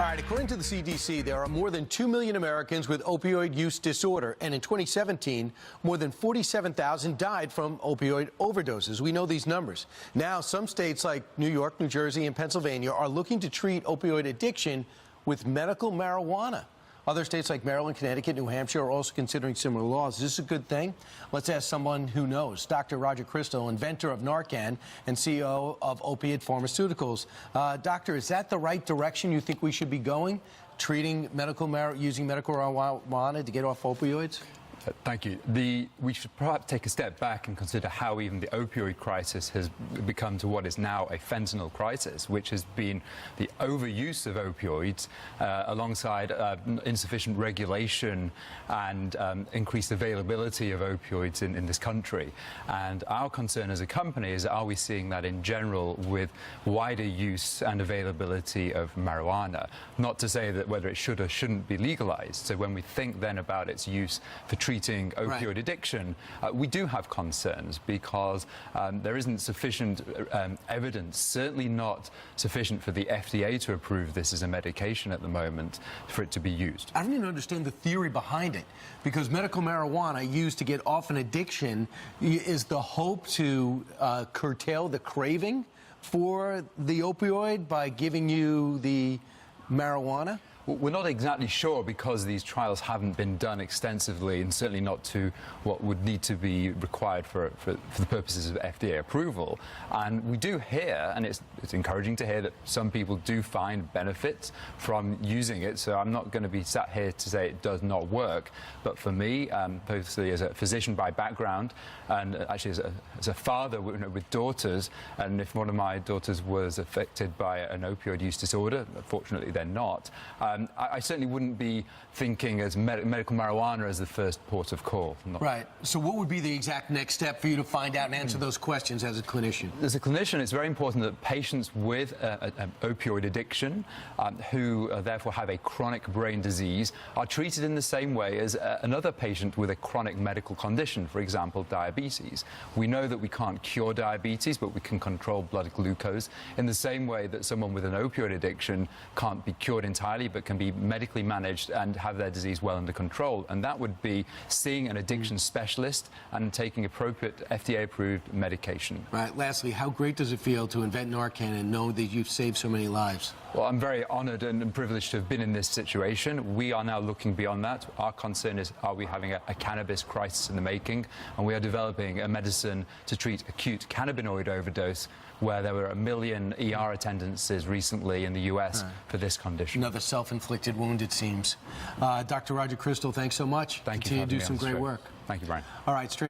All right, according to the CDC, there are more than 2 million Americans with opioid use disorder, and in 2017, more than 47,000 died from opioid overdoses. We know these numbers. Now, some states like New York, New Jersey, and Pennsylvania are looking to treat opioid addiction with medical marijuana. Other states like Maryland, Connecticut, New Hampshire are also considering similar laws. Is this a good thing? Let's ask someone who knows. Dr. Roger Crystal, inventor of Narcan and CEO of Opioid Pharmaceuticals. Doctor, is that the right direction you think we should be going? Treating using medical marijuana to get off opioids? Thank you. We should perhaps take a step back and consider how even the opioid crisis has become to what is now a fentanyl crisis, which has been the overuse of opioids alongside insufficient regulation and increased availability of opioids in this country. And our concern as a company is, are we seeing that in general with wider use and availability of marijuana? Not to say that whether it should or shouldn't be legalized. So when we think then about its use for treating opioid addiction, we do have concerns because there isn't sufficient evidence, certainly not sufficient for the FDA to approve this as a medication at the moment for it to be used. I don't even understand the theory behind it, because medical marijuana used to get off an addiction is the hope to curtail the craving for the opioid by giving you the marijuana? We're not exactly sure because these trials haven't been done extensively, and certainly not to what would need to be required for the purposes of FDA approval. And we do hear, and it's encouraging to hear, that some people do find benefits from using it. So I'm not going to be sat here to say it does not work. But for me, personally, as a physician by background, and actually as a father with daughters, and if one of my daughters was affected by an opioid use disorder, fortunately they're not, I certainly wouldn't be thinking as medical marijuana as the first port of call. Right. So what would be the exact next step for you to find out and answer those questions as a clinician? As a clinician, it's very important that patients with an opioid addiction, who therefore have a chronic brain disease, are treated in the same way as another patient with a chronic medical condition, for example, diabetes. We know that we can't cure diabetes, but we can control blood glucose in the same way that someone with an opioid addiction can't be cured entirely, but can be medically managed and have their disease well under control. And that would be seeing an addiction specialist and taking appropriate FDA-approved medication. Right. Lastly, how great does it feel to invent Narcan and know that you've saved so many lives? Well, I'm very honored and privileged to have been in this situation. We are now looking beyond that. Our concern is, are we having a cannabis crisis in the making? And we are developing a medicine to treat acute cannabinoid overdose, where there were 1 million ER attendances recently in the US for this condition. Another self-inflicted wound, it seems. Dr. Roger Crystal, thanks so much. Thank you. Continue to do some great work. Thank you, Brian. All right.